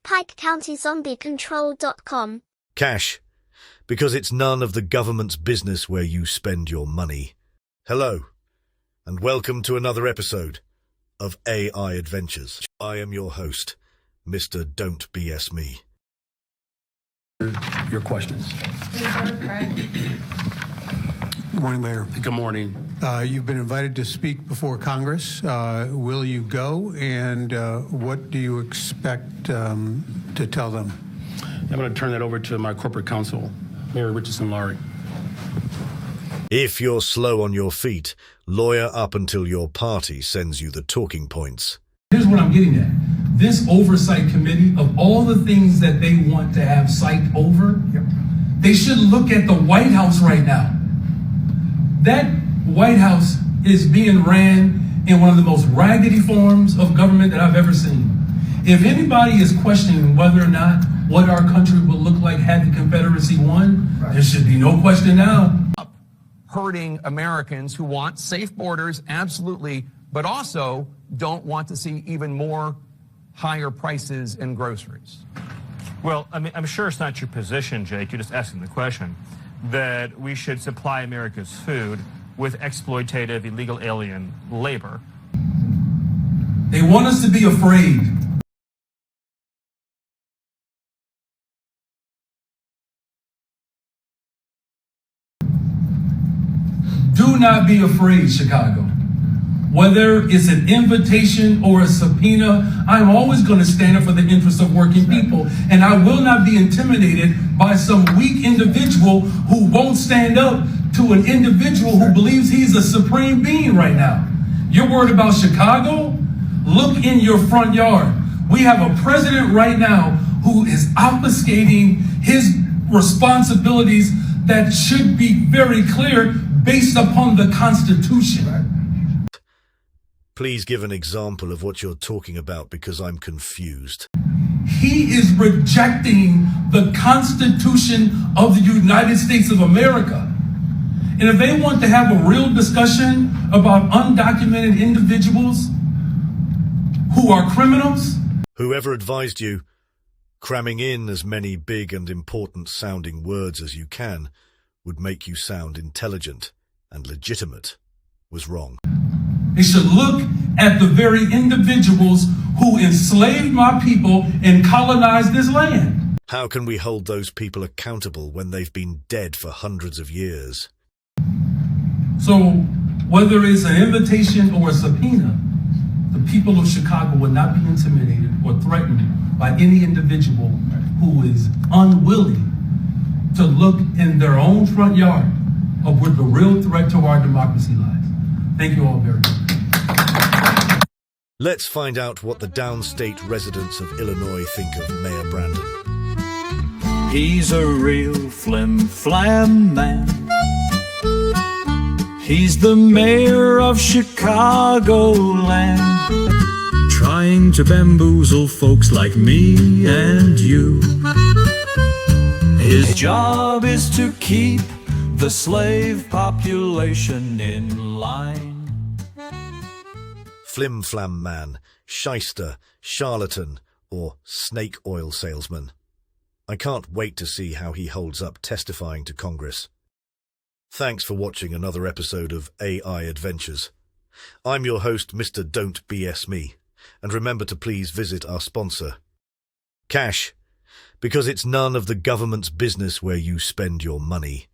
PikeCountyZombieControl.com. Cash, because it's none of the government's business where you spend your money. Hello, and welcome to another episode of AI Adventures. I am your host, Mr. Don't BS Me. Your questions. Good morning, Mayor. Good morning. You've been invited to speak before Congress. Will you go, and what do you expect to tell them? I'm going to turn that over to my corporate counsel, Mary Richardson-Laurie. If you're slow on your feet, lawyer up until your party sends you the talking points. Here's what I'm getting at. This oversight committee, of all the things that they want to have sight over, they should look at the White House right now. That White House is being ran in one of the most raggedy forms of government that I've ever seen. If anybody is questioning whether or not what our country would look like had the Confederacy won, there should be no question now. Hurting Americans who want safe borders, absolutely, but also don't want to see even more higher prices in groceries. Well, I mean, I'm sure it's not your position, Jake, you're just asking the question, that we should supply America's food with exploitative illegal alien labor. They want us to be afraid. Do not be afraid, Chicago. Whether it's an invitation or a subpoena, I'm always going to stand up for the interests of working people. And I will not be intimidated by some weak individual who won't stand up to an individual who believes he's a supreme being right now. You're worried about Chicago? Look in your front yard. We have a president right now who is obfuscating his responsibilities that should be very clear based upon the Constitution. Please give an example of what you're talking about, because I'm confused. He is rejecting the Constitution of the United States of America. And if they want to have a real discussion about undocumented individuals who are criminals, Whoever advised you, cramming in as many big and important sounding words as you can would make you sound intelligent and legitimate, was wrong. they should look at the very individuals who enslaved my people and colonized this land. How can we hold those people accountable when they've been dead for hundreds of years? So whether it's an invitation or a subpoena, the people of Chicago will not be intimidated or threatened by any individual who is unwilling to look in their own front yard of where the real threat to our democracy lies. Thank you all very much. Let's find out what the downstate residents of Illinois think of Mayor Brandon. He's a real flim-flam man. He's the mayor of Chicagoland, trying to bamboozle folks like me and you. His job is to keep the slave population in line. Flim-flam man, shyster, charlatan, or snake oil salesman. I can't wait to see how he holds up testifying to Congress. Thanks for watching another episode of AI Adventures. I'm your host, Mr. Don't BS Me, and remember to please visit our sponsor, Cash, because it's none of the government's business where you spend your money.